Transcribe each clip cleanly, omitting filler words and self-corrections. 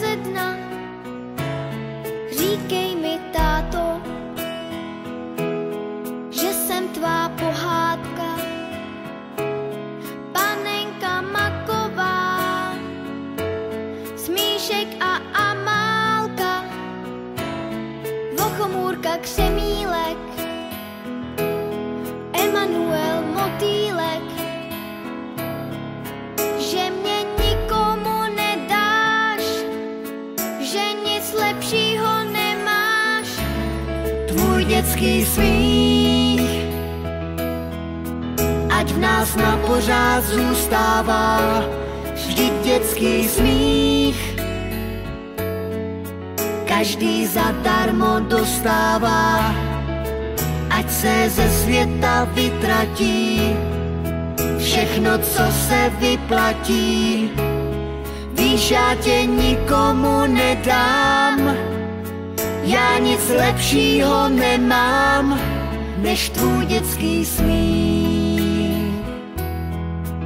beze dna. Říkej mi, táto, že jsem tvá pohádka, panenka maková, Smíšek a Amálka, Vochomůrka Křemílek, Emanuel Motýlek, že mě nikomu nedáš, že nic lepšího nemáš. Tvůj dětský smích, ať v nás na pořád zůstává, vždyť dětský smích každý zadarmo dostává. Ať se ze světa vytratí všechno, co se vyplatí. Víš, já tě nikomu nedám, já nic lepšího nemám, než tvůj dětský smích.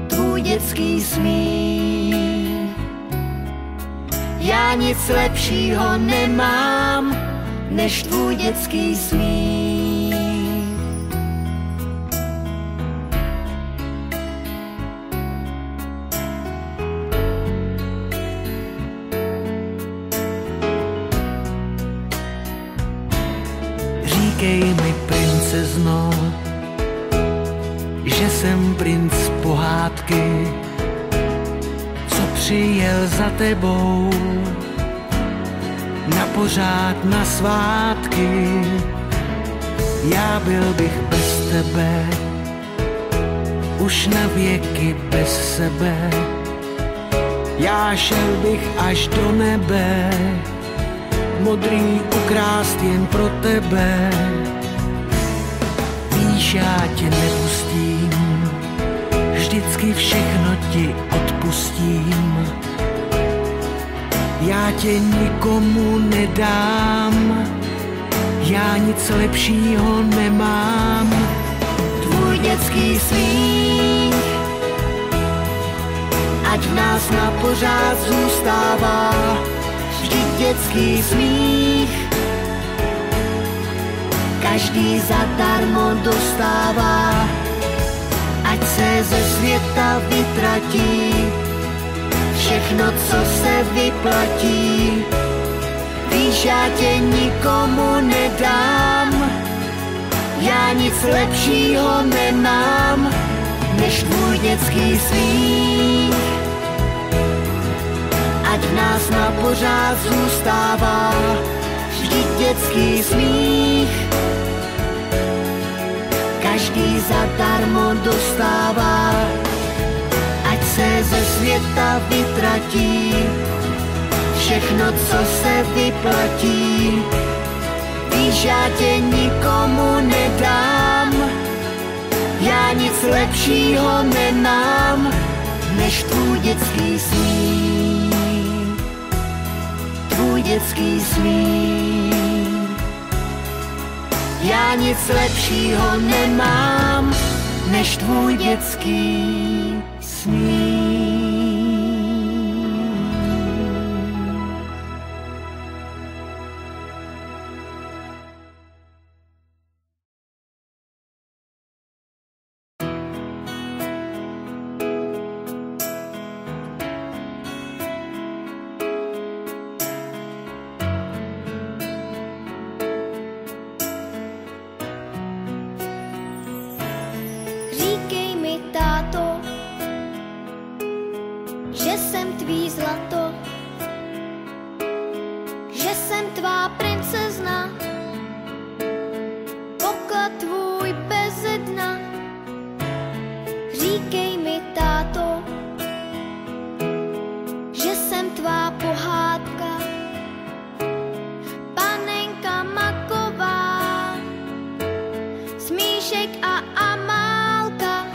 Tvůj dětský smích. Já nic lepšího nemám, než tvůj dětský smích. Říkej mi, princezno, že jsem princ pohádky, co přijel za tebou na pořád na svátky. Já byl bych bez tebe, už na věky bez sebe. Já šel bych až do nebe, modrý ukrást jen pro tebe. Víš, já tě nepustím, vždycky všechno ti odpustím. Já tě nikomu nedám, já nic lepšího nemám. Tvůj dětský smích, ať v nás na pořád zůstává, vždyť dětský smích každý zadarmo dostává. Ať se ze světa vytratí všechno, co se vyplatí. Víš, já tě nikomu nedám, já nic lepšího nemám, než tvůj dětský smích. Ať v nás na pořád zůstává, vždyť dětský smích každý zadarmo dostává. Ať se ze světa vytratí všechno, co se vyplatí. Víš, já tě nikomu nedám, já nic lepšího nemám, než tvůj dětský smích. Tvůj dětský smích. Já nic lepšího nemám, než tvůj dětský smích. Říkej mi, táto, že jsem tvý zlato, že jsem tvá princezna, poklad tvůj beze dna. Říkej mi, táto, že jsem tvá pohádka, panenka maková, Smíšek a Amálka,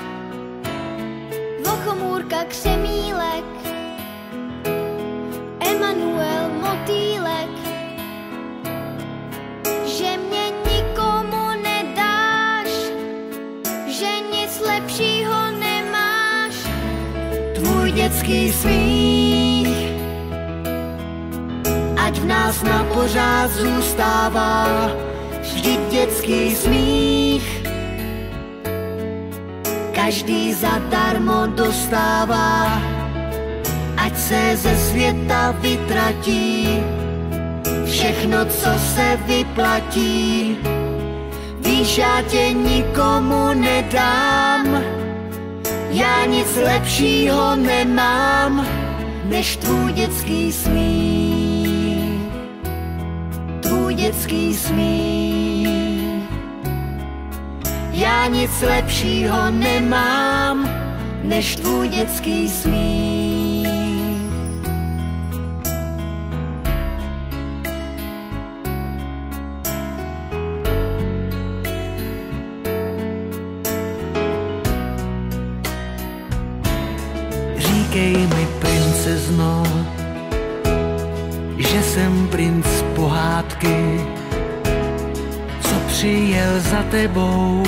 Vochomůrka Křemílek, Emanuel Motýlek, že mě nikomu nedáš, že nic lepšího nemáš. Tvůj dětský smích, ať v nás na pořád zůstává vždyť dětský smích. Každý zadarmo dostává, ať se ze světa vytratí všechno, co se vyplatí. Víš, já tě nikomu nedám, já nic lepšího nemám, než tvůj dětský smích. Tvůj dětský smích. Já nic lepšího nemám, než tvůj dětský smích. Říkej mi, princezno, že jsem princ pohádky, co přijel za tebou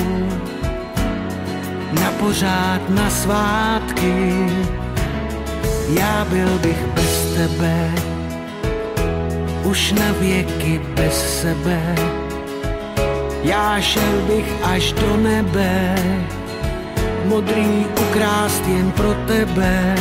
na pořád na svátky. Já byl bych bez tebe, už na věky bez sebe. Já šel bych až do nebe, modrý ukrást jen pro tebe.